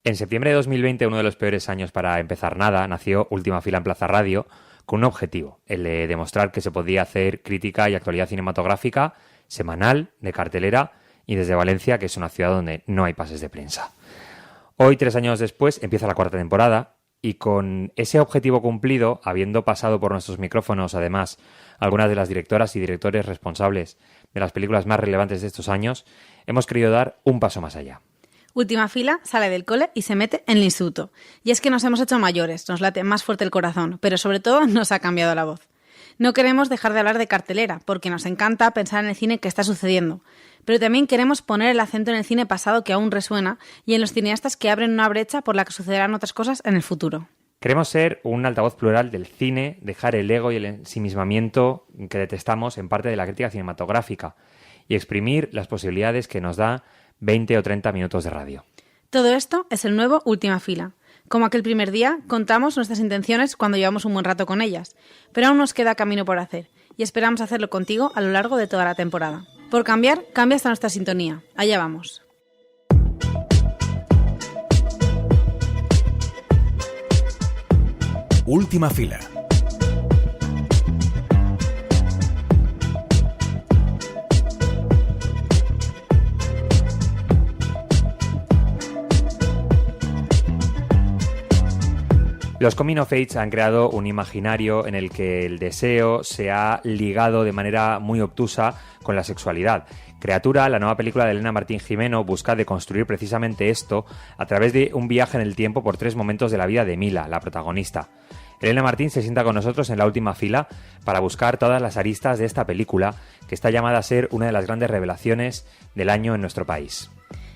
En septiembre de 2020, uno de los peores años para empezar nada, nació Última Fila en Plaza Radio con un objetivo, el de demostrar que se podía hacer crítica y actualidad cinematográfica semanal, de cartelera y desde Valencia, que es una ciudad donde no hay pases de prensa. Hoy, 3 años después, empieza la 4ª temporada y con ese objetivo cumplido, habiendo pasado por nuestros micrófonos, además, algunas de las directoras y directores responsables de las películas más relevantes de estos años, hemos querido dar un paso más allá. Última Fila sale del cole y se mete en el instituto. Y es que nos hemos hecho mayores, nos late más fuerte el corazón, pero sobre todo nos ha cambiado la voz. No queremos dejar de hablar de cartelera, porque nos encanta pensar en el cine que está sucediendo. Pero también queremos poner el acento en el cine pasado que aún resuena y en los cineastas que abren una brecha por la que sucederán otras cosas en el futuro. Queremos ser un altavoz plural del cine, dejar el ego y el ensimismamiento que detestamos en parte de la crítica cinematográfica y exprimir las posibilidades que nos da 20 o 30 minutos de radio. Todo esto es el nuevo Última Fila. Como aquel primer día, contamos nuestras intenciones cuando llevamos un buen rato con ellas, pero aún nos queda camino por hacer y esperamos hacerlo contigo a lo largo de toda la temporada. Por cambiar, cambia hasta nuestra sintonía. Allá vamos. Última Fila. Los Coming of Age han creado un imaginario en el que el deseo se ha ligado de manera muy obtusa con la sexualidad. Criatura, la nueva película de Elena Martín Jimeno, busca deconstruir precisamente esto a través de un viaje en el tiempo por 3 momentos de la vida de Mila, la protagonista. Elena Martín se sienta con nosotros en la Última Fila para buscar todas las aristas de esta película, que está llamada a ser una de las grandes revelaciones del año en nuestro país.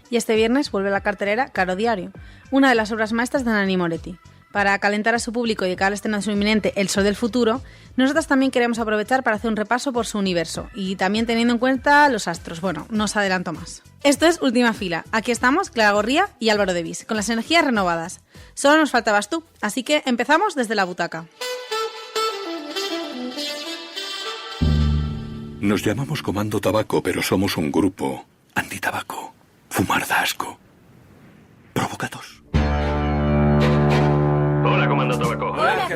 Y este viernes vuelve a la cartelera Caro Diario, una de las obras maestras de Nanni Moretti. Para calentar a su público y dedicar al estreno de su inminente El Sol del Futuro, nosotros también queremos aprovechar para hacer un repaso por su universo y también teniendo en cuenta los astros. Bueno, no os adelanto más. Esto es Última Fila. Aquí estamos, Clara Gorría y Álvaro Devis, con las energías renovadas. Solo nos faltabas tú, así que empezamos desde la butaca. Nos llamamos Comando Tabaco, pero somos un grupo antitabaco. Fumar da asco. Provocados. Hola, Comando Tabaco. Hola,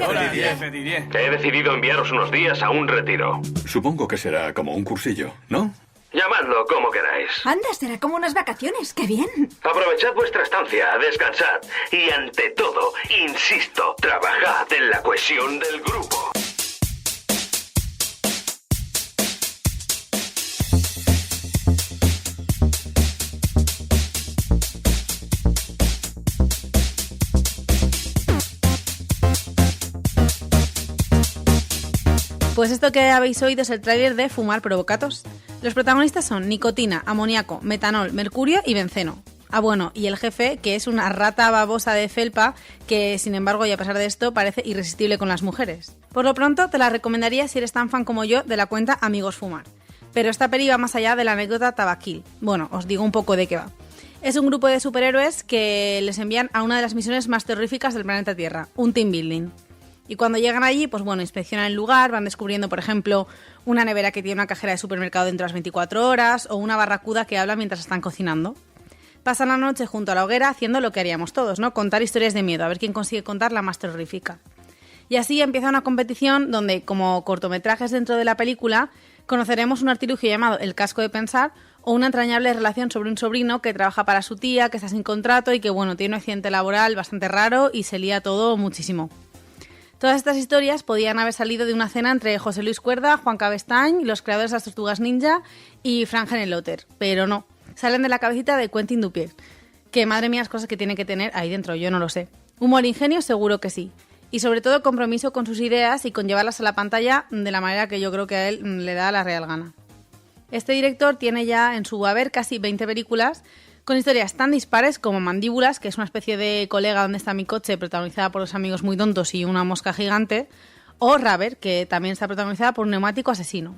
Fedidier. He decidido enviaros unos días a un retiro. Supongo que será como un cursillo, ¿no? Llamadlo como queráis. Anda, será como unas vacaciones. ¡Qué bien! Aprovechad vuestra estancia, descansad y, ante todo, insisto, trabajad en la cohesión del grupo. Pues esto que habéis oído es el tráiler de Fumar Provocatos. Los protagonistas son nicotina, amoníaco, metanol, mercurio y benceno. Ah, bueno, y el jefe, que es una rata babosa de felpa que, sin embargo, y a pesar de esto, parece irresistible con las mujeres. Por lo pronto, te la recomendaría si eres tan fan como yo de la cuenta Amigos Fumar. Pero esta peli va más allá de la anécdota tabaquil. Bueno, os digo un poco de qué va. Es un grupo de superhéroes que les envían a una de las misiones más terroríficas del planeta Tierra, un team building. Y cuando llegan allí, pues bueno, inspeccionan el lugar, van descubriendo, por ejemplo, una nevera que tiene una cajera de supermercado dentro de las 24 horas o una barracuda que habla mientras están cocinando. Pasan la noche junto a la hoguera haciendo lo que haríamos todos, ¿no? Contar historias de miedo, a ver quién consigue contar la más terrorífica. Y así empieza una competición donde, como cortometrajes dentro de la película, conoceremos un artilugio llamado El Casco de Pensar o una entrañable relación sobre un sobrino que trabaja para su tía, que está sin contrato y que, bueno, tiene un accidente laboral bastante raro y se lía todo muchísimo. Todas estas historias podían haber salido de una cena entre José Luis Cuerda, Juan Cabestañ, los creadores de las Tortugas Ninja y Frank Henenlotter, pero no, salen de la cabecita de Quentin Dupieux, que madre mía las cosas que tiene que tener ahí dentro, yo no lo sé. Humor e ingenio seguro que sí, y sobre todo compromiso con sus ideas y con llevarlas a la pantalla de la manera que yo creo que a él le da la real gana. Este director tiene ya en su haber casi 20 películas con historias tan dispares como Mandíbulas, que es una especie de Colega donde está mi coche, protagonizada por dos amigos muy tontos y una mosca gigante, o Rubber, que también está protagonizada por un neumático asesino.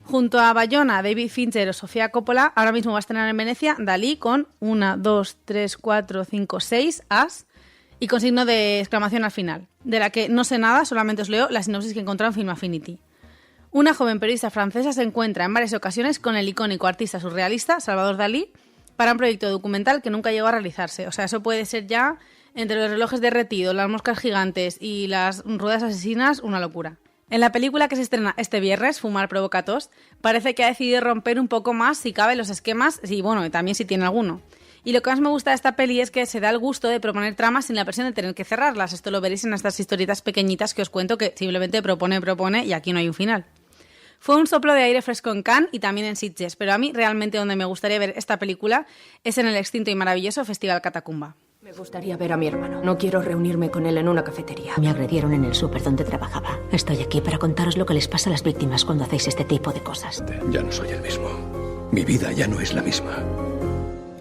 Junto a Bayona, David Fincher o Sofía Coppola, ahora mismo va a estrenar en Venecia Dalí con 1, 2, 3, 4, 5, 6 as y con signo de exclamación al final, de la que no sé nada, solamente os leo la sinopsis que he encontrado en Film Affinity. Una joven periodista francesa se encuentra en varias ocasiones con el icónico artista surrealista Salvador Dalí, para un proyecto documental que nunca llegó a realizarse. O sea, eso puede ser ya, entre los relojes derretidos, las moscas gigantes y las ruedas asesinas, una locura. En la película que se estrena este viernes, Fumar provoca tos, parece que ha decidido romper un poco más, si cabe, los esquemas, y bueno, también si tiene alguno. Y lo que más me gusta de esta peli es que se da el gusto de proponer tramas sin la presión de tener que cerrarlas. Esto lo veréis en estas historietas pequeñitas que os cuento, que simplemente propone y aquí no hay un final. Fue un soplo de aire fresco en Cannes y también en Sitges, pero a mí realmente donde me gustaría ver esta película es en el extinto y maravilloso Festival Catacumba. Me gustaría ver a mi hermano. No quiero reunirme con él en una cafetería. Me agredieron en el súper donde trabajaba. Estoy aquí para contaros lo que les pasa a las víctimas cuando hacéis este tipo de cosas. Ya no soy el mismo. Mi vida ya no es la misma.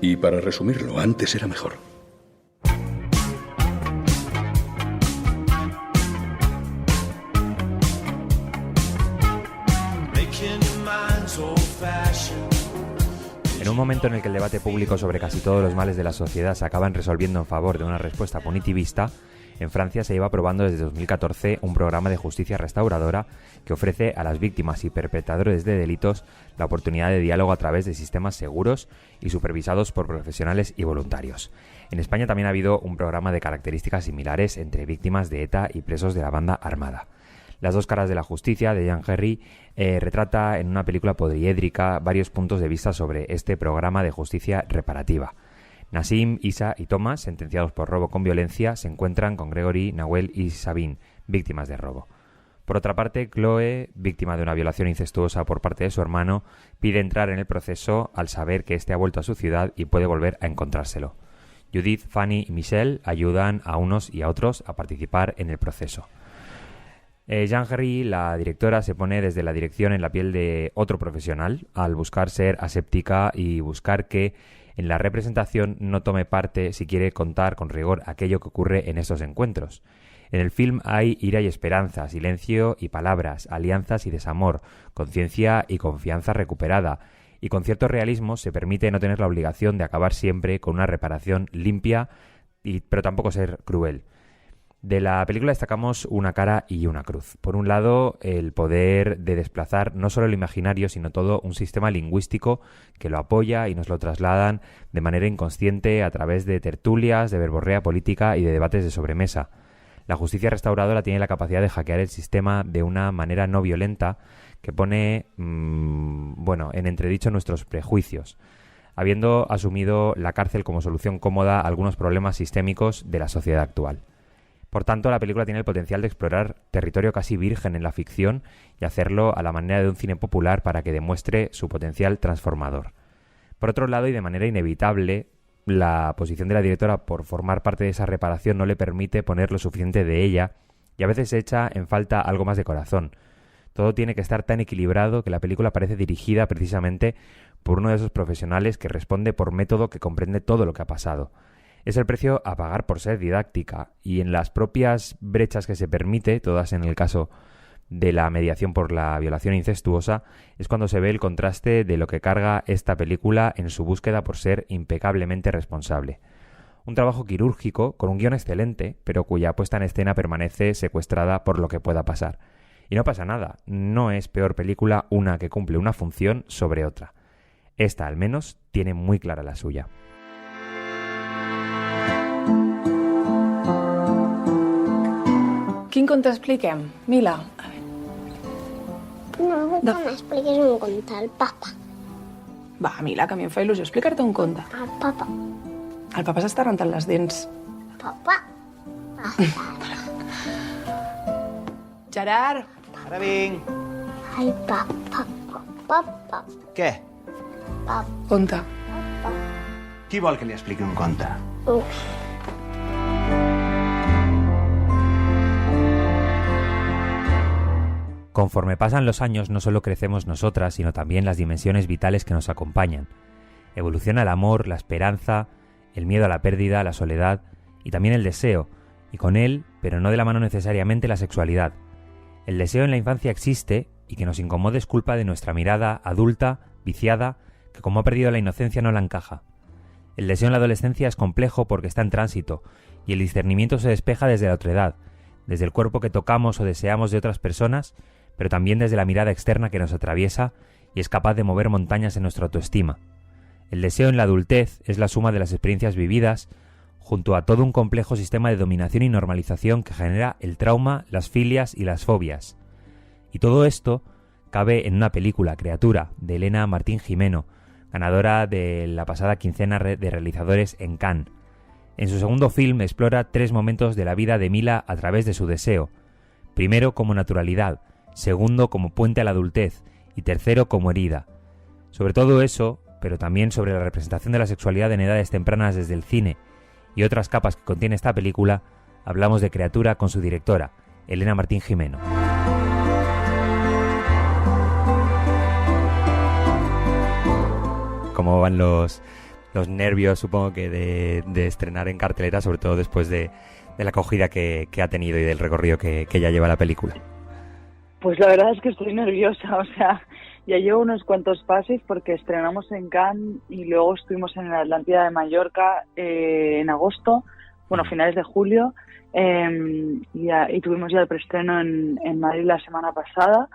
Y para resumirlo, antes era mejor. En un momento en el que el debate público sobre casi todos los males de la sociedad se acaban resolviendo en favor de una respuesta punitivista, en Francia se lleva aprobando desde 2014 un programa de justicia restauradora que ofrece a las víctimas y perpetradores de delitos la oportunidad de diálogo a través de sistemas seguros y supervisados por profesionales y voluntarios. En España también ha habido un programa de características similares entre víctimas de ETA y presos de la banda armada. Las dos caras de la justicia, de Jean Herry, retrata en una película poliédrica varios puntos de vista sobre este programa de justicia reparativa. Nassim, Isa y Thomas, sentenciados por robo con violencia, se encuentran con Gregory, Nahuel y Sabine, víctimas de robo. Por otra parte, Chloe, víctima de una violación incestuosa por parte de su hermano, pide entrar en el proceso al saber que éste ha vuelto a su ciudad y puede volver a encontrárselo. Judith, Fanny y Michelle ayudan a unos y a otros a participar en el proceso. Jean Herry, la directora, se pone desde la dirección en la piel de otro profesional al buscar ser aséptica y buscar que en la representación no tome parte si quiere contar con rigor aquello que ocurre en estos encuentros. En el film hay ira y esperanza, silencio y palabras, alianzas y desamor, conciencia y confianza recuperada, y con cierto realismo se permite no tener la obligación de acabar siempre con una reparación limpia, pero tampoco ser cruel. De la película destacamos una cara y una cruz. Por un lado, el poder de desplazar no solo el imaginario, sino todo un sistema lingüístico que lo apoya y nos lo trasladan de manera inconsciente a través de tertulias, de verborrea política y de debates de sobremesa. La justicia restauradora tiene la capacidad de hackear el sistema de una manera no violenta que pone en entredicho nuestros prejuicios, habiendo asumido la cárcel como solución cómoda a algunos problemas sistémicos de la sociedad actual. Por tanto, la película tiene el potencial de explorar territorio casi virgen en la ficción y hacerlo a la manera de un cine popular para que demuestre su potencial transformador. Por otro lado, y de manera inevitable, la posición de la directora por formar parte de esa reparación no le permite poner lo suficiente de ella y a veces se echa en falta algo más de corazón. Todo tiene que estar tan equilibrado que la película parece dirigida precisamente por uno de esos profesionales que responde por método que comprende todo lo que ha pasado. Es el precio a pagar por ser didáctica y en las propias brechas que se permite, todas en el caso de la mediación por la violación incestuosa, es cuando se ve el contraste de lo que carga esta película en su búsqueda por ser impecablemente responsable. Un trabajo quirúrgico con un guión excelente, pero cuya puesta en escena permanece secuestrada por lo que pueda pasar. Y no pasa nada, no es peor película una que cumple una función sobre otra. Esta, al menos, tiene muy clara la suya. Quin conte expliquem? Mila. No, que m'expliquis un conte al papa. Va, Mila, que a mi em fa il·lusió explicar-te un conte. Al papa. El papa s'està rentant les dents. Papa. Gerard! Ara vinc. Ai, papa. Papa. Què? Papa. Conte. Qui vol que li expliqui un conte? Conforme pasan los años, no solo crecemos nosotras, sino también las dimensiones vitales que nos acompañan. Evoluciona el amor, la esperanza, el miedo a la pérdida, la soledad y también el deseo, y con él, pero no de la mano necesariamente, la sexualidad. El deseo en la infancia existe y que nos incomode es culpa de nuestra mirada adulta, viciada, que como ha perdido la inocencia no la encaja. El deseo en la adolescencia es complejo porque está en tránsito y el discernimiento se despeja desde la otredad, desde el cuerpo que tocamos o deseamos de otras personas, pero también desde la mirada externa que nos atraviesa y es capaz de mover montañas en nuestra autoestima. El deseo en la adultez es la suma de las experiencias vividas junto a todo un complejo sistema de dominación y normalización que genera el trauma, las filias y las fobias. Y todo esto cabe en una película, Criatura, de Elena Martín Gimeno, ganadora de la pasada quincena de realizadores en Cannes. En su segundo film explora 3 momentos de la vida de Mila a través de su deseo. Primero como naturalidad, segundo como puente a la adultez y tercero como herida. Sobre todo eso, pero también sobre la representación de la sexualidad en edades tempranas desde el cine y otras capas que contiene esta película, hablamos de Criatura con su directora, Elena Martín Gimeno. ¿Cómo van los nervios, supongo que de estrenar en cartelera, sobre todo después de la acogida que ha tenido y del recorrido que ya lleva la película? Pues la verdad es que estoy nerviosa, o sea, ya llevo unos cuantos pases porque estrenamos en Cannes y luego estuvimos en la Atlántida de Mallorca en agosto, bueno, finales de julio, y tuvimos ya el preestreno en Madrid la semana pasada,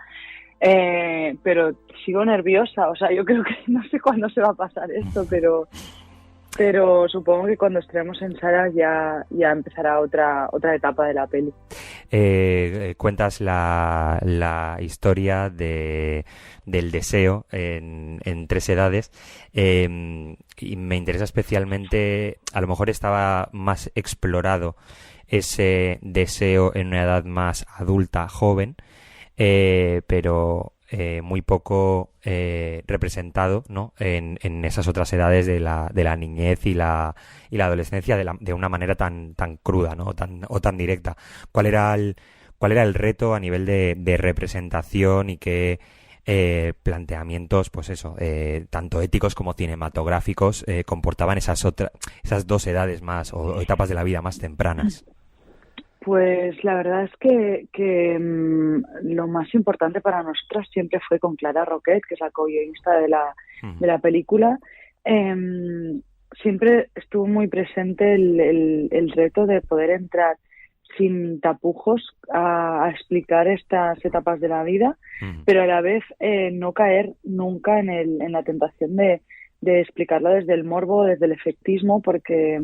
pero sigo nerviosa, o sea, yo creo que no sé cuándo se va a pasar esto, pero supongo que cuando estrenemos en salas ya empezará otra etapa de la peli. Cuentas la historia del deseo en 3 edades, y me interesa especialmente, a lo mejor estaba más explorado ese deseo en una edad más adulta, joven, pero muy poco representado, ¿no? en esas otras edades de la niñez y la adolescencia de una manera tan cruda, ¿no? o tan directa. ¿Cuál era el reto a nivel de representación y qué planteamientos, pues eso, tanto éticos como cinematográficos, comportaban esas 2 edades más o etapas de la vida más tempranas? Pues la verdad es que lo más importante para nosotras siempre fue con Clara Roquet, que es la co-guionista de la película. Siempre estuvo muy presente el reto de poder entrar sin tapujos a explicar estas etapas de la vida, pero a la vez no caer nunca en la tentación de explicarla desde el morbo, desde el efectismo, porque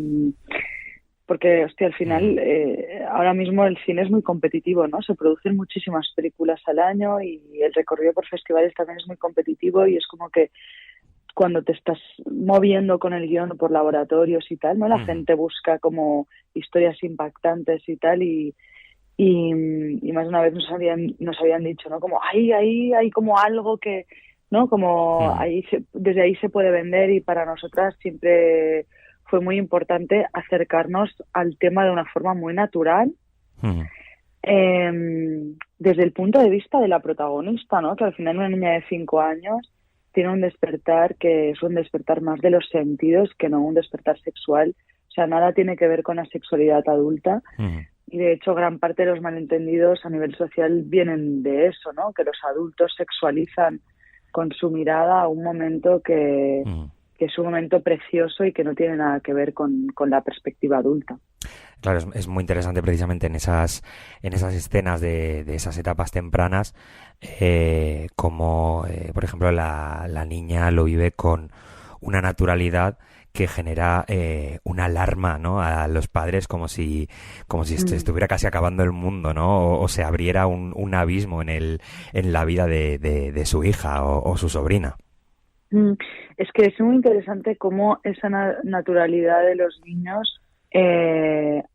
hostia, al final ahora mismo el cine es muy competitivo, ¿no? Se producen muchísimas películas al año y el recorrido por festivales también es muy competitivo, y es como que cuando te estás moviendo con el guión por laboratorios y tal, ¿no? La gente busca como historias impactantes y tal, y más de una vez nos habían dicho, ¿no? Como hay como algo que, ¿no? Como desde ahí se puede vender, y para nosotras siempre fue muy importante acercarnos al tema de una forma muy natural, desde el punto de vista de la protagonista, ¿no? Que al final una niña de 5 años tiene un despertar que es un despertar más de los sentidos que no un despertar sexual. O sea, nada tiene que ver con la sexualidad adulta. Y de hecho gran parte de los malentendidos a nivel social vienen de eso, ¿no? Que los adultos sexualizan con su mirada un momento que es un momento precioso y que no tiene nada que ver con la perspectiva adulta. Claro, es muy interesante precisamente en esas escenas de esas etapas tempranas, como por ejemplo la niña lo vive con una naturalidad que genera una alarma, ¿no? A los padres, como si estuviera casi acabando el mundo, ¿no? O se abriera un abismo en la vida de su hija o su sobrina. Es que es muy interesante cómo esa naturalidad de los niños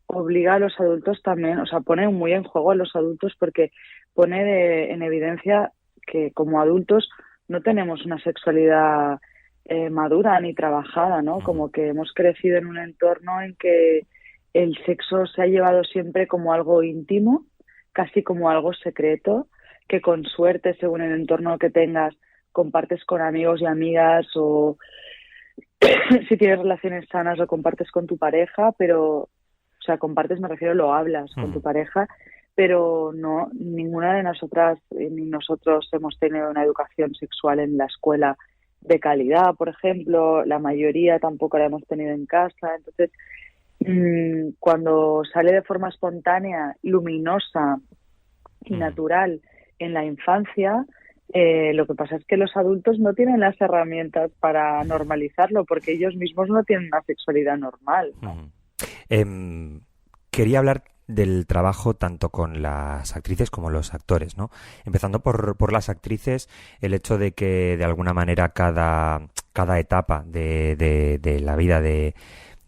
obliga a los adultos también, o sea, pone muy en juego a los adultos, porque pone en evidencia que como adultos no tenemos una sexualidad madura ni trabajada, ¿no? Como que hemos crecido en un entorno en que el sexo se ha llevado siempre como algo íntimo, casi como algo secreto, que con suerte, según el entorno que tengas, compartes con amigos y amigas, o si tienes relaciones sanas lo compartes con tu pareja, pero, o sea, compartes, me refiero, lo hablas con tu pareja, pero no, ninguna de nosotras ni nosotros hemos tenido una educación sexual en la escuela de calidad, por ejemplo. La mayoría tampoco la hemos tenido en casa. Entonces, cuando sale de forma espontánea, luminosa y natural en la infancia, Lo que pasa es que los adultos no tienen las herramientas para normalizarlo porque ellos mismos no tienen una sexualidad normal, ¿no? Quería hablar del trabajo tanto con las actrices como los actores, ¿no? Empezando por las actrices, el hecho de que de alguna manera cada etapa de la vida de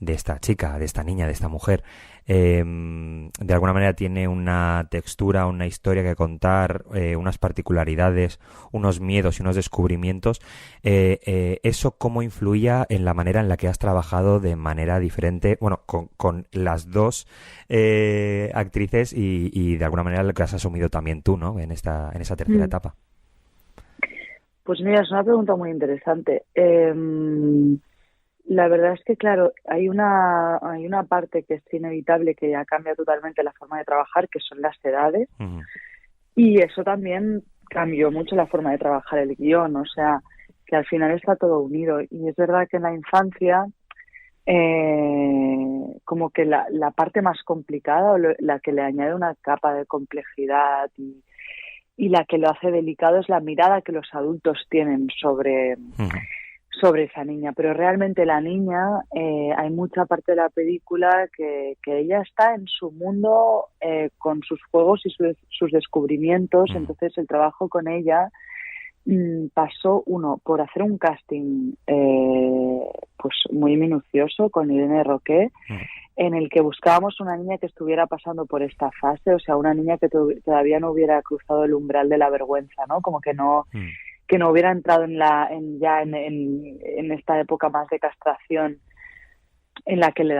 esta chica, de esta niña, de esta mujer, de alguna manera tiene una textura, una historia que contar, unas particularidades, unos miedos y unos descubrimientos. ¿Eso cómo influía en la manera en la que has trabajado de manera diferente, bueno, con las dos actrices y de alguna manera lo que has asumido también tú, ¿no? En esa tercera etapa. Pues mira, es una pregunta muy interesante. La verdad es que, claro, hay una parte que es inevitable, que ya cambia totalmente la forma de trabajar, que son las edades. Uh-huh. Y eso también cambió mucho la forma de trabajar el guión, o sea, que al final está todo unido. Y es verdad que en la infancia, como que la parte más complicada, o la que le añade una capa de complejidad y la que lo hace delicado, es la mirada que los adultos tienen sobre esa niña, pero realmente la niña, hay mucha parte de la película que ella está en su mundo con sus juegos y sus descubrimientos. Entonces el trabajo con ella pasó, por hacer un casting pues muy minucioso con Irene Roqué, en el que buscábamos una niña que estuviera pasando por esta fase, o sea, una niña que todavía no hubiera cruzado el umbral de la vergüenza, ¿no? Como que no hubiera entrado en esta época más de castración en la que le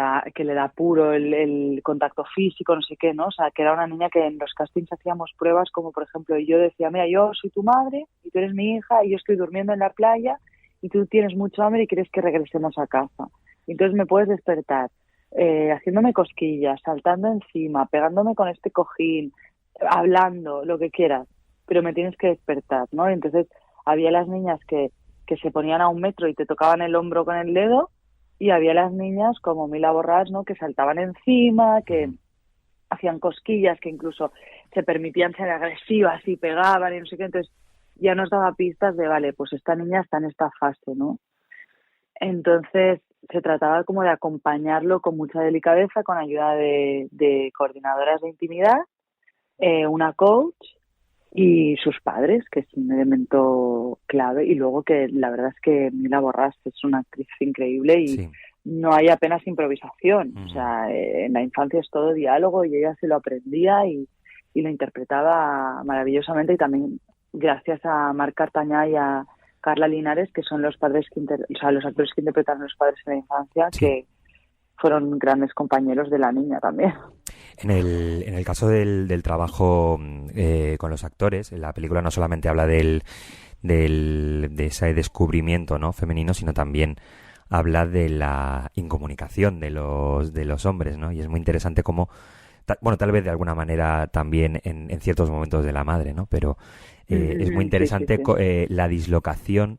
da puro el contacto físico, no sé qué, ¿no? O sea, que era una niña que en los castings hacíamos pruebas como, por ejemplo, yo decía, mira, yo soy tu madre y tú eres mi hija y yo estoy durmiendo en la playa y tú tienes mucho hambre y quieres que regresemos a casa. Y entonces me puedes despertar haciéndome cosquillas, saltando encima, pegándome con este cojín, hablando, lo que quieras, pero me tienes que despertar, ¿no? Y entonces había las niñas que se ponían a 1 metro y te tocaban el hombro con el dedo, y había las niñas como Mila Borràs, ¿no? Que saltaban encima, que hacían cosquillas, que incluso se permitían ser agresivas y pegaban y no sé qué. Entonces ya nos daba pistas de, vale, pues esta niña está en esta fase, ¿no? Entonces se trataba como de acompañarlo con mucha delicadeza, con ayuda de coordinadoras de intimidad, una coach y sus padres, que es un elemento clave. Y luego que la verdad es que Mila Borràs es una actriz increíble y no hay apenas improvisación. O sea, en la infancia es todo diálogo y ella se lo aprendía y lo interpretaba maravillosamente. Y también gracias a Marc Cartañà y a Carla Linares, que son los padres los actores que interpretaron a los padres en la infancia, que fueron grandes compañeros de la niña también. En el caso del trabajo con los actores, la película no solamente habla de ese descubrimiento, ¿no?, femenino, sino también habla de la incomunicación de los hombres, ¿no? Y es muy interesante cómo, tal vez de alguna manera también en ciertos momentos de la madre, ¿no? Pero es muy interesante la dislocación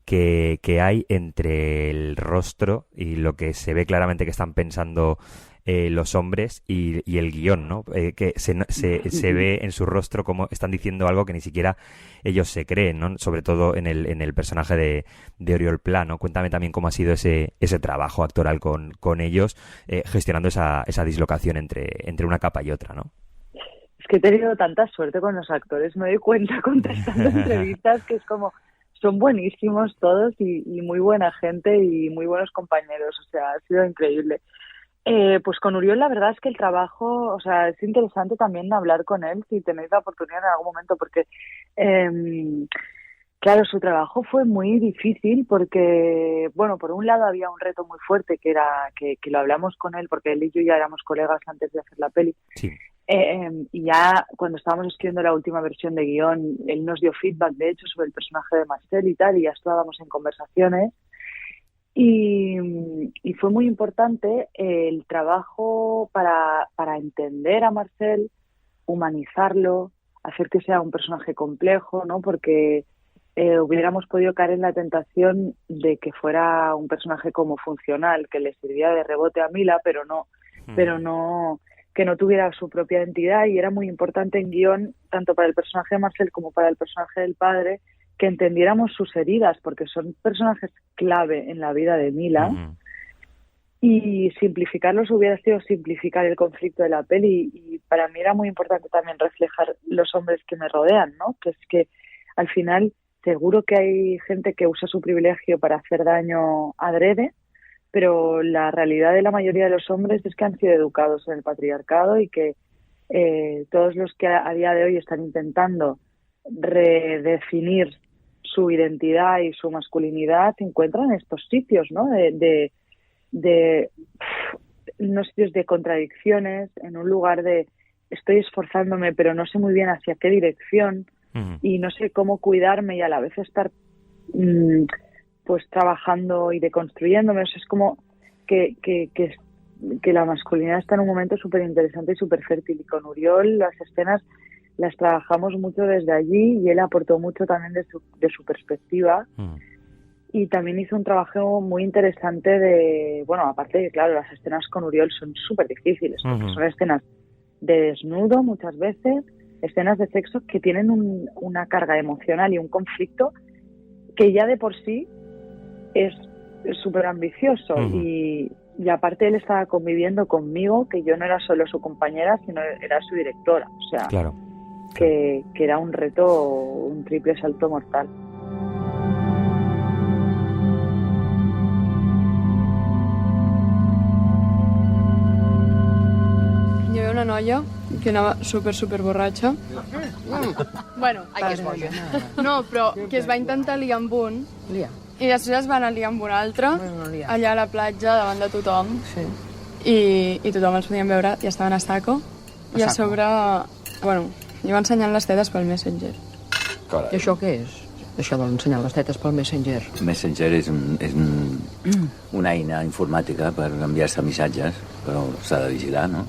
que hay entre el rostro y lo que se ve claramente que están pensando los hombres y el guión, ¿no? Que se ve en su rostro como están diciendo algo que ni siquiera ellos se creen, ¿no? Sobre todo en el personaje de Oriol Pla, ¿no? Cuéntame también cómo ha sido ese trabajo actoral con ellos, gestionando esa dislocación entre una capa y otra, ¿no? Es que he tenido tanta suerte con los actores, me doy cuenta contestando entrevistas, que es como, son buenísimos todos y muy buena gente y muy buenos compañeros, o sea, ha sido increíble. Pues con Oriol la verdad es que el trabajo, o sea, es interesante también hablar con él si tenéis la oportunidad en algún momento, porque claro, su trabajo fue muy difícil porque, bueno, por un lado había un reto muy fuerte que era que lo hablamos con él, porque él y yo ya éramos colegas antes de hacer la peli. Sí. Y ya cuando estábamos escribiendo la última versión de guión, él nos dio feedback, de hecho, sobre el personaje de Marcel y tal, y ya estábamos en conversaciones. Y fue muy importante el trabajo para entender a Marcel, humanizarlo, hacer que sea un personaje complejo, ¿no? Porque hubiéramos podido caer en la tentación de que fuera un personaje como funcional, que le sirviera de rebote a Mila, pero no que no tuviera su propia identidad, y era muy importante en guión, tanto para el personaje de Marcel como para el personaje del padre, que entendiéramos sus heridas, porque son personajes clave en la vida de Mila. Y simplificarlos hubiera sido simplificar el conflicto de la peli, y para mí era muy importante también reflejar los hombres que me rodean, ¿no? Que es que al final seguro que hay gente que usa su privilegio para hacer daño adrede, pero la realidad de la mayoría de los hombres es que han sido educados en el patriarcado, y que todos los que a día de hoy están intentando redefinir su identidad y su masculinidad se encuentran en estos sitios, ¿no? De unos sitios de contradicciones, en un lugar de estoy esforzándome pero no sé muy bien hacia qué dirección y no sé cómo cuidarme y a la vez estar pues trabajando y deconstruyéndome. O sea, es como que la masculinidad está en un momento súper interesante y súper fértil, y con Uriol las escenas las trabajamos mucho desde allí, y él aportó mucho también de su perspectiva. Y también hizo un trabajo muy interesante de, bueno, aparte de, claro, las escenas con Uriol son súper difíciles, porque son escenas de desnudo muchas veces, escenas de sexo que tienen una carga emocional y un conflicto que ya de por sí es súper ambicioso. Y aparte él estaba conviviendo conmigo, que yo no era solo su compañera, sino era su directora. O sea, que era un reto, un triple salto mortal. Hi havia una noia que anava super borratxa. Bueno, Ai, que és boja. no, però que es va intentar liar amb un i després es va anar a liar amb un altre allà a la platja davant de tothom. I tothom els podien veure i estaven a saco. I a sobre, bueno, li va ensenyant les tetes pel Messenger. Carai. I això què és? Això d'ensenyar les tetes pel Messenger? Messenger és una eina informàtica per enviar-se missatges, però s'ha de vigilar, ¿no?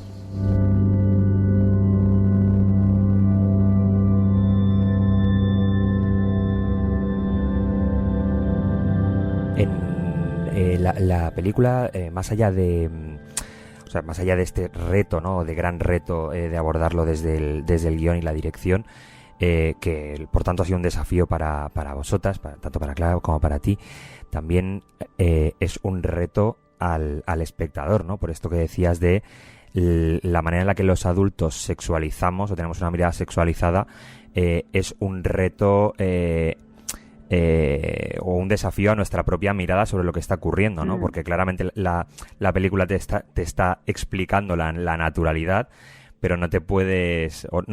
La película, más allá de... O sea, más allá de este reto, ¿no? De gran reto de abordarlo desde el guión y la dirección, que por tanto ha sido un desafío para vosotras, tanto para Clara como para ti, también es un reto al espectador, ¿no? Por esto que decías de la manera en la que los adultos sexualizamos o tenemos una mirada sexualizada, es un reto o un desafío a nuestra propia mirada sobre lo que está ocurriendo, ¿no? Porque claramente la película te está explicando la naturalidad, pero no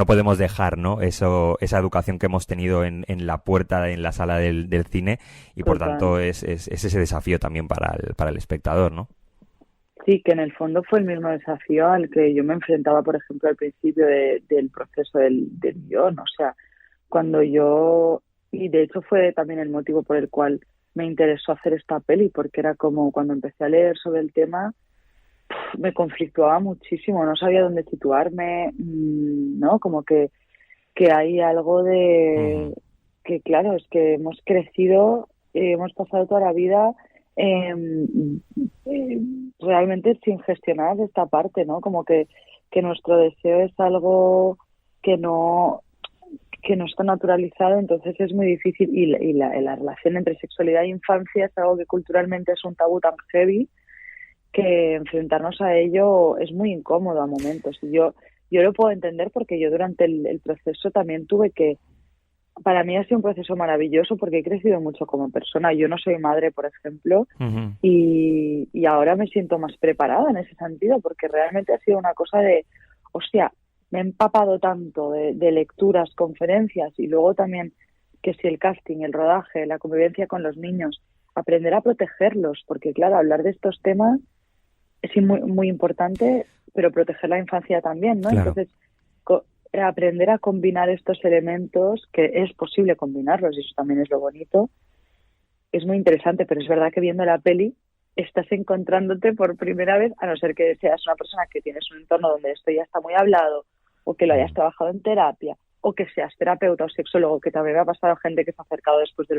podemos dejar, ¿no? Esa educación que hemos tenido en la puerta, en la sala del cine, y por tanto es ese desafío también para el espectador, ¿no? Sí, que en el fondo fue el mismo desafío al que yo me enfrentaba, por ejemplo, al principio del proceso del guión. O sea, cuando yo... Y de hecho fue también el motivo por el cual me interesó hacer esta peli, porque era como cuando empecé a leer sobre el tema, me conflictuaba muchísimo, no sabía dónde situarme, ¿no? Como que hay algo de... que claro, es que hemos crecido, hemos pasado toda la vida realmente sin gestionar esta parte, ¿no? Como que nuestro deseo es algo que no está naturalizado, entonces es muy difícil, y la relación entre sexualidad e infancia es algo que culturalmente es un tabú tan heavy que enfrentarnos a ello es muy incómodo a momentos. Y yo lo puedo entender, porque yo durante el proceso también tuve que... Para mí ha sido un proceso maravilloso porque he crecido mucho como persona. Yo no soy madre, por ejemplo, y ahora me siento más preparada en ese sentido, porque realmente ha sido una cosa de, hostia, me he empapado tanto de lecturas, conferencias, y luego también que si el casting, el rodaje, la convivencia con los niños, aprender a protegerlos, porque claro, hablar de estos temas es muy, muy importante, pero proteger la infancia también, ¿no? Claro. Entonces, aprender a combinar estos elementos, que es posible combinarlos, y eso también es lo bonito, es muy interesante, pero es verdad que viendo la peli estás encontrándote por primera vez, a no ser que seas una persona que tienes un entorno donde esto ya está muy hablado, o que lo hayas trabajado en terapia, o que seas terapeuta o sexólogo, que también me ha pasado gente que se ha acercado después de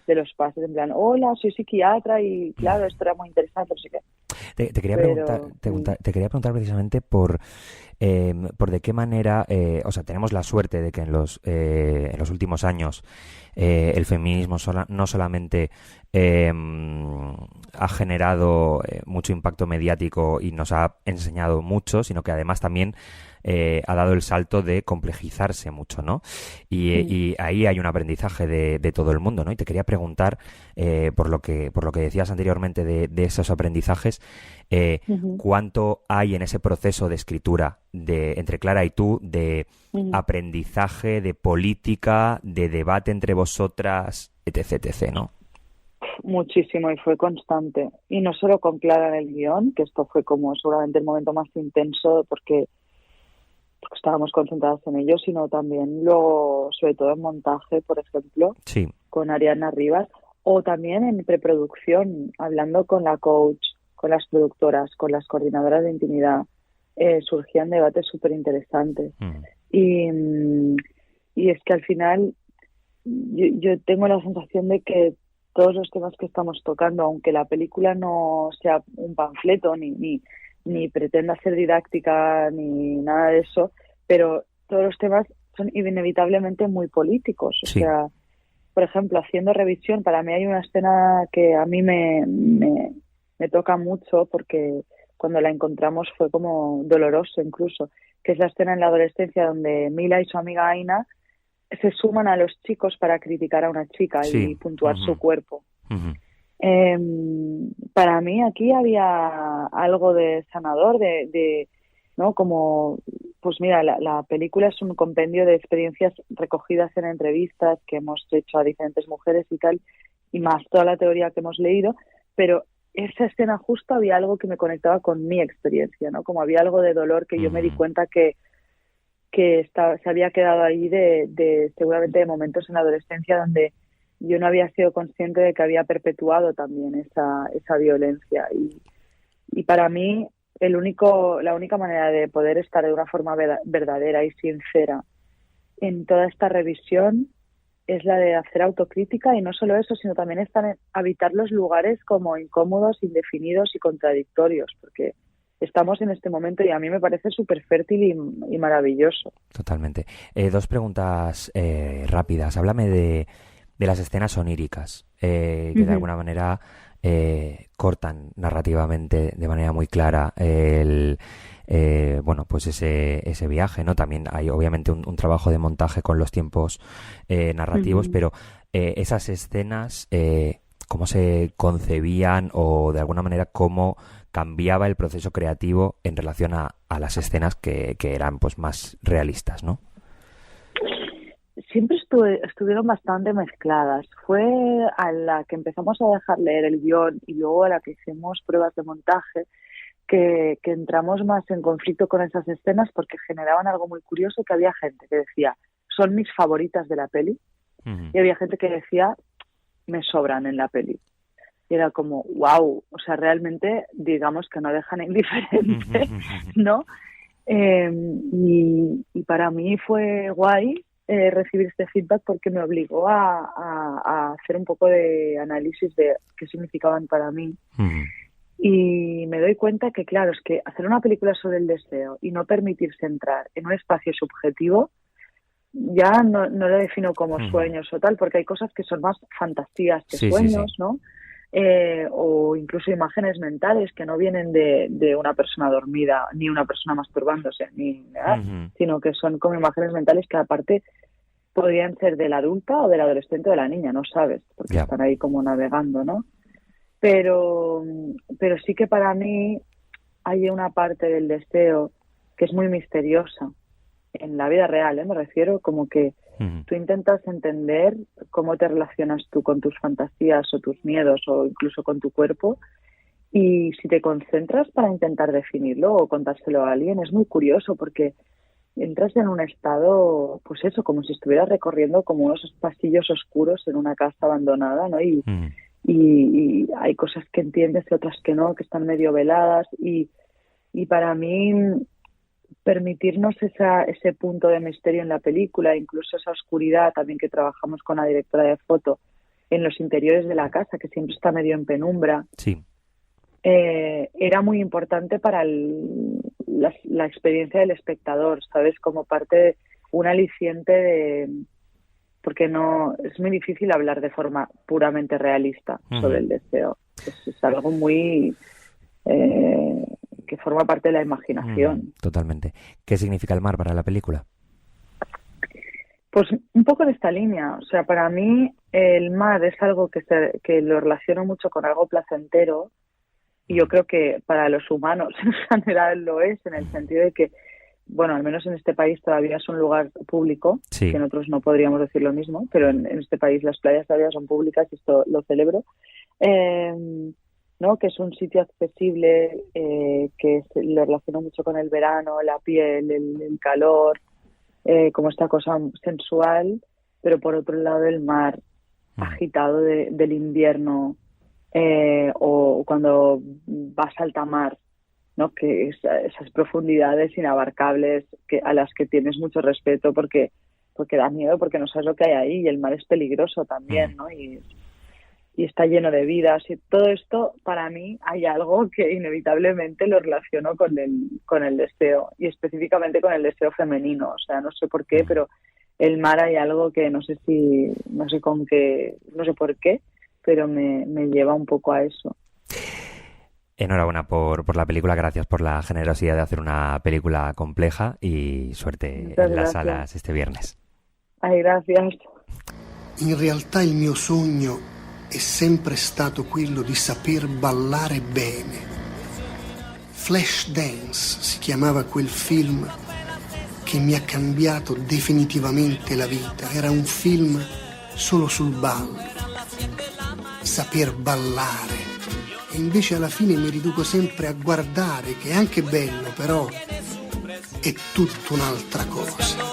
de los pases, en plan, hola, soy psiquiatra y claro, esto era muy interesante, no sé qué. Te quería preguntar precisamente por de qué manera, o sea, tenemos la suerte de que en los últimos años el feminismo no solamente ha generado mucho impacto mediático y nos ha enseñado mucho, sino que además también ha dado el salto de complejizarse mucho, ¿no? Y ahí hay un aprendizaje de todo el mundo, ¿no? Y te quería preguntar, por lo que decías anteriormente de esos aprendizajes, ¿cuánto hay en ese proceso de escritura entre Clara y tú de aprendizaje, de política, de debate entre vosotras, etc., ¿no? Muchísimo, y fue constante. Y no solo con Clara en el guión, que esto fue como seguramente el momento más intenso porque estábamos concentradas en ello, sino también luego, sobre todo en montaje, por ejemplo, sí, con Ariadna Rivas, o también en preproducción, hablando con la coach, con las productoras, con las coordinadoras de intimidad, surgían debates súper interesantes. Y es que al final yo tengo la sensación de que todos los temas que estamos tocando, aunque la película no sea un panfleto ni pretenda ser didáctica ni nada de eso, pero todos los temas son inevitablemente muy políticos. O sea, por ejemplo, haciendo revisión, para mí hay una escena que a mí me toca mucho porque cuando la encontramos fue como doloroso incluso, que es la escena en la adolescencia donde Mila y su amiga Aina se suman a los chicos para criticar a una chica y puntuar su cuerpo. Para mí aquí había algo de sanador, ¿no? Como, pues mira, la película es un compendio de experiencias recogidas en entrevistas que hemos hecho a diferentes mujeres y tal, y más toda la teoría que hemos leído, pero esa escena justo había algo que me conectaba con mi experiencia, ¿no? Como había algo de dolor que yo me di cuenta que se había quedado ahí seguramente de momentos en la adolescencia donde yo no había sido consciente de que había perpetuado también esa violencia. Y para mí la única manera de poder estar de una forma verdadera y sincera en toda esta revisión es la de hacer autocrítica, y no solo eso, sino también habitar los lugares como incómodos, indefinidos y contradictorios, porque estamos en este momento y a mí me parece súper fértil y maravilloso. Totalmente. Dos preguntas rápidas. Háblame de las escenas oníricas, que de alguna manera cortan narrativamente de manera muy clara pues ese viaje, ¿no? También hay obviamente un trabajo de montaje con los tiempos narrativos, pero esas escenas, ¿cómo se concebían o de alguna manera cómo cambiaba el proceso creativo en relación a las escenas que eran pues más realistas, ¿no? Siempre estuvieron bastante mezcladas. Fue a la que empezamos a dejar leer el guión y luego a la que hicimos pruebas de montaje que entramos más en conflicto con esas escenas, porque generaban algo muy curioso, que había gente que decía, son mis favoritas de la peli, y había gente que decía, me sobran en la peli. Y era como, wow, o sea, realmente digamos que no dejan indiferente, ¿no? Y para mí fue guay recibir este feedback, porque me obligó a hacer un poco de análisis de qué significaban para mí. Y me doy cuenta que, claro, es que hacer una película sobre el deseo y no permitirse entrar en un espacio subjetivo, ya no lo defino como sueños o tal, porque hay cosas que son más fantasías que sueños, ¿no? O incluso imágenes mentales que no vienen de una persona dormida, ni una persona masturbándose, ni nada, sino que son como imágenes mentales que aparte podrían ser de la adulta o del adolescente o de la niña, no sabes, porque están ahí como navegando, ¿no? Pero sí que para mí hay una parte del deseo que es muy misteriosa en la vida real, me refiero, como que tú intentas entender cómo te relacionas tú con tus fantasías o tus miedos o incluso con tu cuerpo, y si te concentras para intentar definirlo o contárselo a alguien, es muy curioso porque entras en un estado, pues eso, como si estuvieras recorriendo como unos pasillos oscuros en una casa abandonada, ¿no? Y hay cosas que entiendes y otras que no, que están medio veladas, y para mí permitirnos ese punto de misterio en la película, incluso esa oscuridad también que trabajamos con la directora de foto, en los interiores de la casa, que siempre está medio en penumbra. Sí. Era muy importante para la experiencia del espectador, ¿sabes? Como parte de un aliciente de... Porque no es muy difícil hablar de forma puramente realista sobre el deseo. Es algo muy... que forma parte de la imaginación. Totalmente. ¿Qué significa el mar para la película? Pues un poco en esta línea. O sea, para mí el mar es algo que lo relaciono mucho con algo placentero, y yo creo que para los humanos en general lo es, en el sentido de que, bueno, al menos en este país todavía es un lugar público, sí, que en otros no podríamos decir lo mismo, pero en este país las playas todavía son públicas y esto lo celebro. ¿No? Que es un sitio accesible, que lo relaciono mucho con el verano, la piel, el calor, como esta cosa sensual, pero por otro lado el mar agitado del invierno, o cuando vas a alta mar, ¿no? Que esas profundidades inabarcables a las que tienes mucho respeto porque da miedo, porque no sabes lo que hay ahí, y el mar es peligroso también, ¿no? Y está lleno de vidas, y todo esto, para mí, hay algo que inevitablemente lo relaciono con el deseo, y específicamente con el deseo femenino. O sea, no sé por qué, pero el mar hay algo que no sé por qué, pero me lleva un poco a eso. Enhorabuena por la película, gracias por la generosidad de hacer una película compleja, y suerte en las salas este viernes. Ay, gracias. In realtà il mio sogno è sempre stato quello di saper ballare bene. Flashdance si chiamava quel film che mi ha cambiato definitivamente la vita. Era un film solo sul ballo, saper ballare. E invece alla fine mi riduco sempre a guardare, che è anche bello, però è tutta un'altra cosa.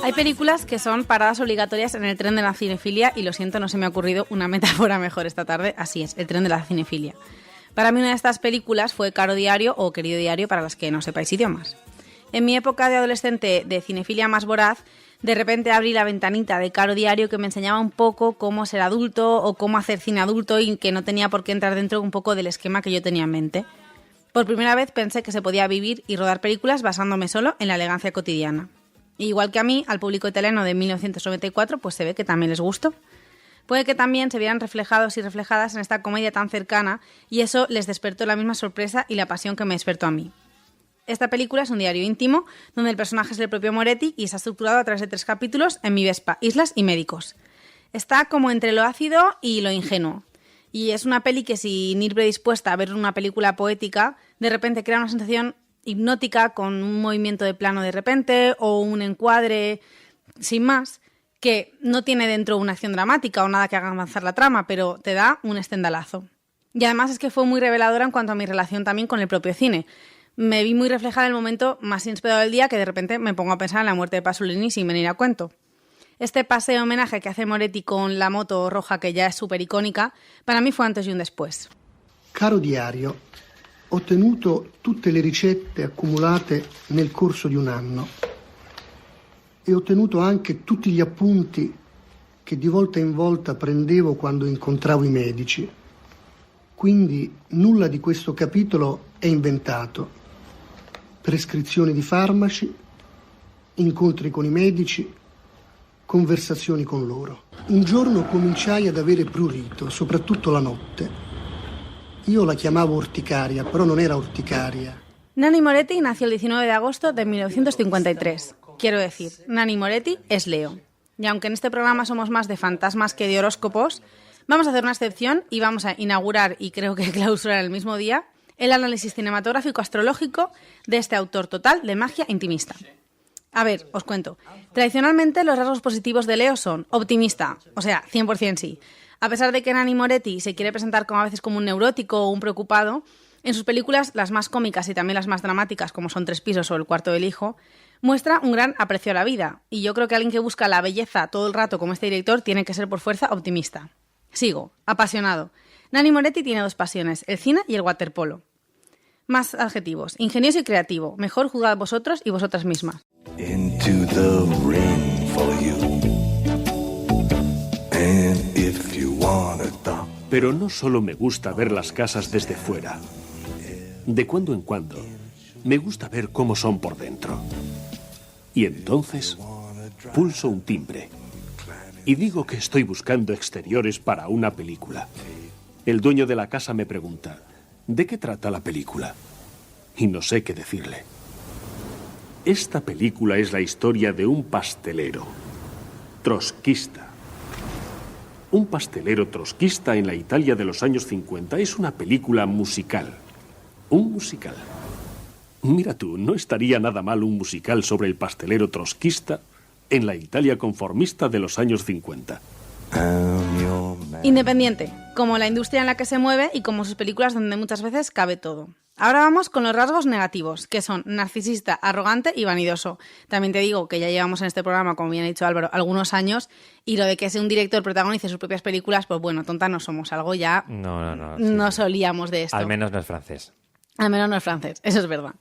Hay películas que son paradas obligatorias en el tren de la cinefilia, y lo siento, no se me ha ocurrido una metáfora mejor esta tarde. Así es, el tren de la cinefilia. Para mí una de estas películas fue Caro Diario, o Querido Diario para los que no sepáis idiomas. En mi época de adolescente de cinefilia más voraz, de repente abrí la ventanita de Caro Diario, que me enseñaba un poco cómo ser adulto o cómo hacer cine adulto, y que no tenía por qué entrar dentro un poco del esquema que yo tenía en mente. Por primera vez pensé que se podía vivir y rodar películas basándome solo en la elegancia cotidiana. Igual que a mí, al público italiano de 1994, pues se ve que también les gustó. Puede que también se vieran reflejados y reflejadas en esta comedia tan cercana, y eso les despertó la misma sorpresa y la pasión que me despertó a mí. Esta película es un diario íntimo, donde el personaje es el propio Moretti, y está estructurado a través de 3 capítulos en Mi Vespa, Islas y Médicos. Está como entre lo ácido y lo ingenuo. Y es una peli que, sin ir predispuesta a ver una película poética, de repente crea una sensación hipnótica, con un movimiento de plano de repente o un encuadre sin más, que no tiene dentro una acción dramática o nada que haga avanzar la trama, pero te da un estendalazo. Y además es que fue muy reveladora en cuanto a mi relación también con el propio cine. Me vi muy reflejada en el momento más inesperado del día, que de repente me pongo a pensar en la muerte de Pasolini sin venir a cuento. Este paseo homenaje que hace Moretti con la moto roja, que ya es súper icónica, para mí fue antes y un después. Caro Diario, ho tenuto tutte le ricette accumulate nel corso di un anno e ho tenuto anche tutti gli appunti che di volta in volta prendevo quando incontravo i medici. Quindi nulla di questo capitolo è inventato. Prescrizioni di farmaci, incontri con i medici, conversazioni con loro. Un giorno cominciai ad avere prurito, soprattutto la notte. Io la chiamavo urticaria, però non era urticaria. Nanni Moretti nació el 19 de agosto de 1953. Quiero decir, Nanni Moretti es Leo. Y aunque en este programa somos más de fantasmas que de horóscopos, vamos a hacer una excepción y vamos a inaugurar, y creo que clausurar el mismo día, el análisis cinematográfico astrológico de este autor total de magia intimista. A ver, os cuento. Tradicionalmente los rasgos positivos de Leo son optimista, o sea, 100% sí. A pesar de que Nanni Moretti se quiere presentar como a veces como un neurótico o un preocupado, en sus películas, las más cómicas y también las más dramáticas, como son 3 pisos o El cuarto del hijo, Muestra un gran aprecio a la vida, y yo creo que alguien que busca la belleza todo el rato como este director tiene que ser por fuerza optimista. Sigo, apasionado. Nanni Moretti tiene 2 pasiones, el cine y el waterpolo. Más adjetivos, ingenioso y creativo. Mejor juzgad vosotros y vosotras mismas. Into the ring for you. And if you want to... Pero no solo me gusta ver las casas desde fuera. De cuando en cuando, me gusta ver cómo son por dentro. Y entonces, pulso un timbre. Y digo que estoy buscando exteriores para una película. El dueño de la casa me pregunta, ¿de qué trata la película? Y no sé qué decirle. Esta película es la historia de un pastelero trotskista. Un pastelero trotskista en la Italia de los años 50 es una película musical. Un musical. Mira tú, no estaría nada mal un musical sobre el pastelero trotskista en la Italia conformista de los años 50. Independiente, como la industria en la que se mueve y como sus películas donde muchas veces cabe todo. Ahora vamos con los rasgos negativos, que son narcisista, arrogante y vanidoso. También te digo que ya llevamos en este programa, como bien ha dicho Álvaro, algunos años, y lo de que sea un director protagonice sus propias películas, pues bueno, tontas no somos, algo ya no solíamos de esto. Al menos no es francés. Al menos no es francés, eso es verdad.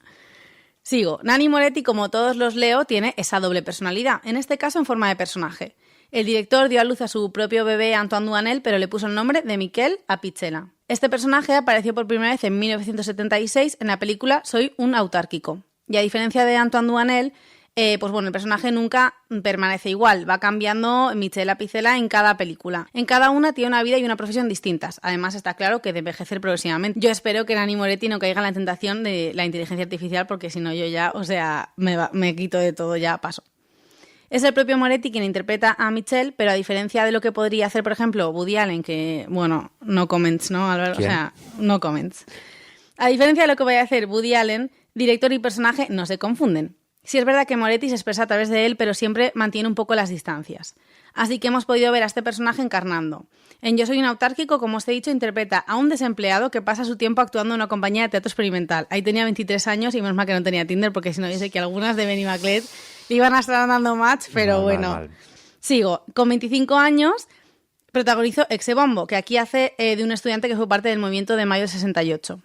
Sigo. Nanni Moretti, como todos los Leo, tiene esa doble personalidad, en este caso en forma de personaje. El director dio a luz a su propio bebé Antoine Duanel, pero le puso el nombre de Miquel Apicella. Este personaje apareció por primera vez en 1976 en la película Soy un autárquico. Y a diferencia de Antoine Duanel, pues bueno, el personaje nunca permanece igual, va cambiando Miquel Apicella en cada película. En cada una tiene una vida y una profesión distintas. Además está claro que de envejecer progresivamente. Yo espero que Nanni Moretti no caiga en la tentación de la inteligencia artificial, porque si no yo ya, me quito de todo, ya paso. Es el propio Moretti quien interpreta a Michelle, pero a diferencia de lo que podría hacer, por ejemplo, Woody Allen, que, bueno, no comments, ¿no, Álvaro? ¿Quién? O sea, no comments. A diferencia de lo que vaya a hacer Woody Allen, director y personaje no se confunden. Sí es verdad que Moretti se expresa a través de él, pero siempre mantiene un poco las distancias. Así que hemos podido ver a este personaje encarnando. En Yo soy un autárquico, como os he dicho, interpreta a un desempleado que pasa su tiempo actuando en una compañía de teatro experimental. Ahí tenía 23 años y menos mal que no tenía Tinder, porque si no, yo sé que algunas de Benny Maclet le iban a estar dando match, pero bueno. Mal. Sigo. Con 25 años protagonizó Exe Bombo, que aquí hace de un estudiante que fue parte del movimiento de mayo del 68.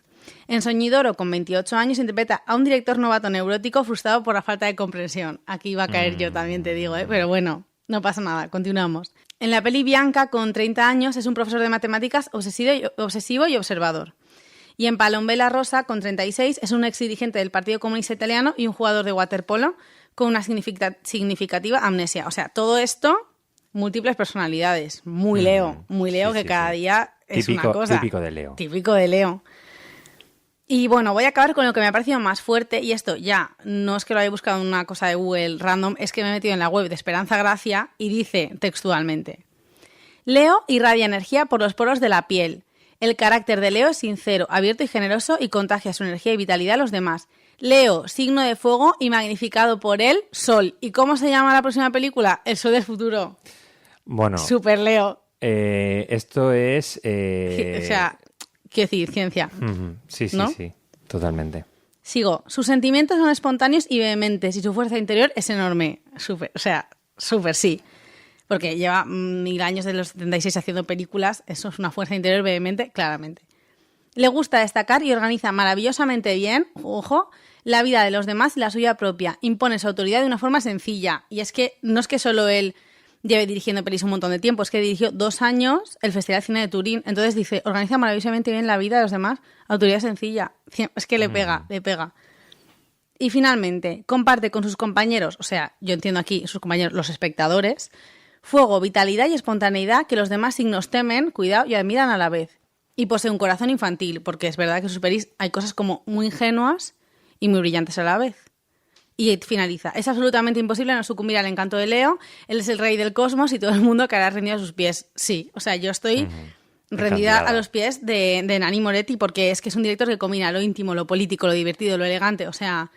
En Soñidoro, con 28 años, interpreta a un director novato neurótico frustrado por la falta de comprensión. Aquí iba a caer yo también, te digo, pero bueno, no pasa nada, continuamos. En la peli Bianca, con 30 años, es un profesor de matemáticas obsesivo y observador. Y en Palombela Rosa, con 36, es un exdirigente del Partido Comunista Italiano y un jugador de waterpolo con una significativa amnesia. O sea, todo esto, múltiples personalidades. Muy Leo, sí, que cada día es típico, una cosa. Típico de Leo. Típico de Leo. Y bueno, voy a acabar con lo que me ha parecido más fuerte, y esto ya no es que lo haya buscado en una cosa de Google random, es que me he metido en la web de Esperanza Gracia y dice textualmente: Leo irradia energía por los poros de la piel. El carácter de Leo es sincero, abierto y generoso y contagia su energía y vitalidad a los demás. Leo, signo de fuego y magnificado por el sol. ¿Y cómo se llama la próxima película? El sol del futuro. Bueno. Super Leo. Esto es... O sea... Quiero decir, ciencia. Sí, ¿no? sí, totalmente. Sigo. Sus sentimientos son espontáneos y vehementes y su fuerza interior es enorme. Súper, sí. Porque lleva 1000 años de los 76 haciendo películas. Eso es una fuerza interior vehemente, claramente. Le gusta destacar y organiza maravillosamente bien, ojo, la vida de los demás y la suya propia. Impone su autoridad de una forma sencilla. Y es que no es que solo él lleve dirigiendo pelis un montón de tiempo, es que dirigió 2 años el Festival de Cine de Turín. Entonces dice, organiza maravillosamente bien la vida de los demás, autoridad sencilla. Es que le pega. Y finalmente, comparte con sus compañeros, o sea, yo entiendo aquí sus compañeros, los espectadores, fuego, vitalidad y espontaneidad que los demás signos temen, cuidado, y admiran a la vez. Y posee un corazón infantil, porque es verdad que en sus pelis hay cosas como muy ingenuas y muy brillantes a la vez. Y finaliza. Es absolutamente imposible no sucumbir al encanto de Leo. Él es el rey del cosmos y todo el mundo quedará rendido a sus pies. Sí, o sea, yo estoy rendida a los pies de Nanni Moretti, porque es que es un director que combina lo íntimo, lo político, lo divertido, lo elegante. O sea,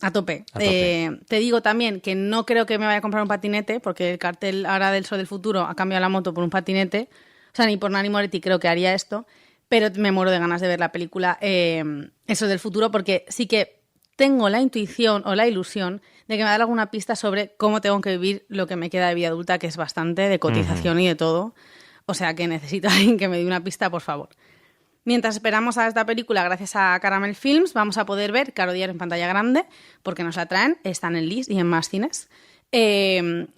a tope. Te digo también que no creo que me vaya a comprar un patinete, porque el cartel ahora del Sol del Futuro ha cambiado la moto por un patinete. O sea, ni por Nanni Moretti creo que haría esto. Pero me muero de ganas de ver la película El Sol del Futuro, porque sí que tengo la intuición o la ilusión de que me va a dar alguna pista sobre cómo tengo que vivir lo que me queda de vida adulta, que es bastante de cotización y de todo. O sea que necesito a alguien que me dé una pista, por favor. Mientras esperamos a esta película, gracias a Caramel Films, vamos a poder ver Caro Diario en pantalla grande, porque nos la traen, están en Lis y en más cines,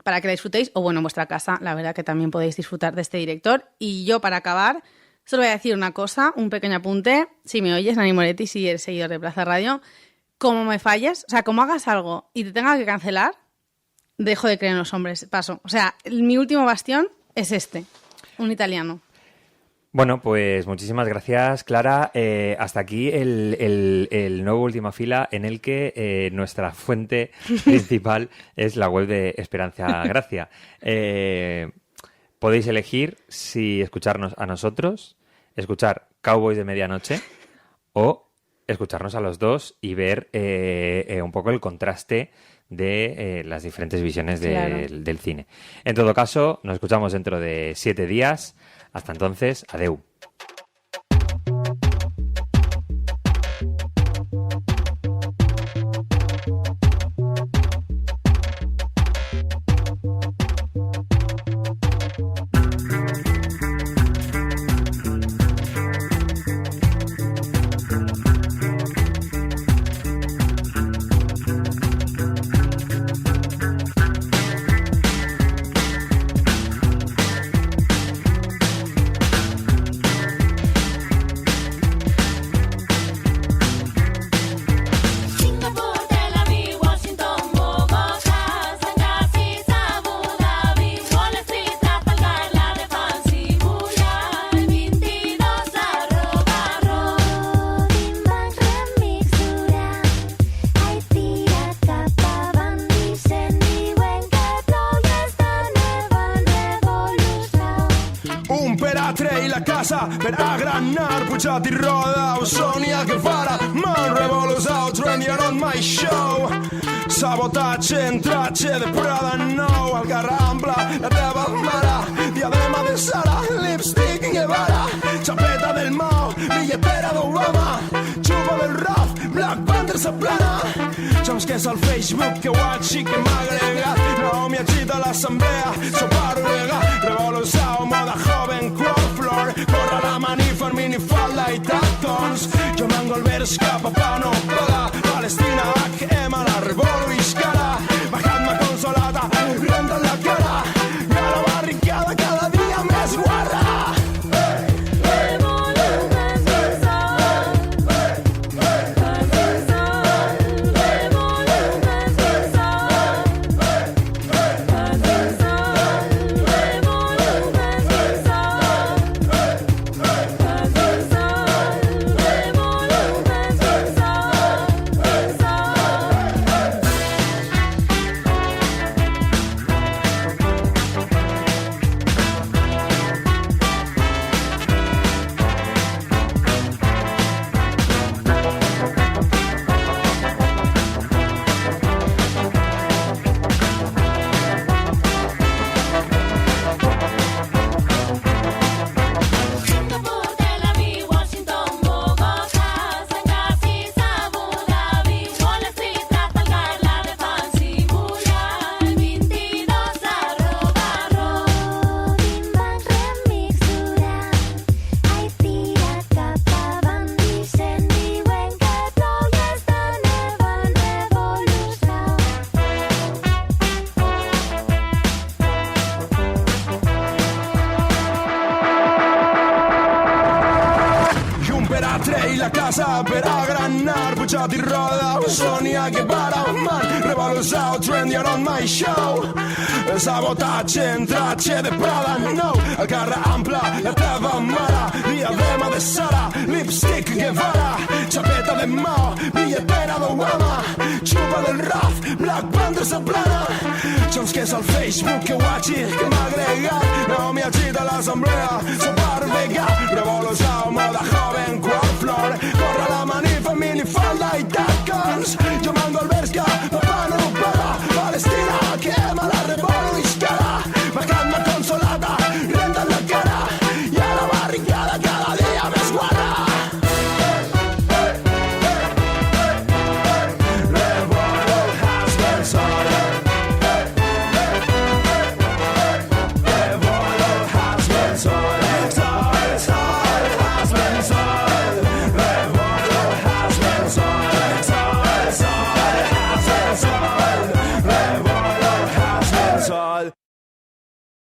para que la disfrutéis, o bueno, en vuestra casa, la verdad que también podéis disfrutar de este director. Y yo, para acabar, solo voy a decir una cosa, un pequeño apunte. Si me oyes, Nani Moretti, si eres seguidor de Plaza Radio, como me falles, o sea, como hagas algo y te tenga que cancelar, dejo de creer en los hombres, paso. O sea, mi último bastión es este, un italiano. Bueno, pues muchísimas gracias, Clara. Hasta aquí el nuevo Última Fila, en el que nuestra fuente principal es la web de Esperanza Gracia. Podéis elegir si escucharnos a nosotros, escuchar Cowboys de Medianoche o escucharnos a los dos y ver un poco el contraste de las diferentes visiones del cine. En todo caso, nos escuchamos dentro de 7 días. Hasta entonces, adeu. Per agrannar, pugiati in roda, Sonia che farà man revolução, trendiano on my show. Sabotatge, entratge de Prada nou, el Carrambla, la teva mare, diadema de Sara, lipstick en Guevara, xapeta del Mao, billetera d'Obama, xupa del Raf, Black Panther sa plana. Joms que és al Facebook, que guachi, que m'ha agregat, Naomi agita l'assemblea, soparruega, revolução, moda joven, quad floor, corre la manifa, el minifalda i tactons. Jo mango el vers cap a Pano, Paga, Palestina, HM, la revoluiscara, bajant-me consolata, renta en la cara, i a la barricada cada dia més guarra. Per agrannar, pugiati in roda, Sonia che para, man, revolução, trendiano on my show. Sabotatge, entratge de Prada, no, el carrer ampla, la teva mare, diadema de Sara, lipstick Guevara, xapeta de Mao, billetera d'Obama, xupa del Raf, Black Panther sa plana. Joms que és al Facebook, que guachi, que m'ha agregat, Naomi agita l'assemblea, soparruega, revolução, moda joven, quad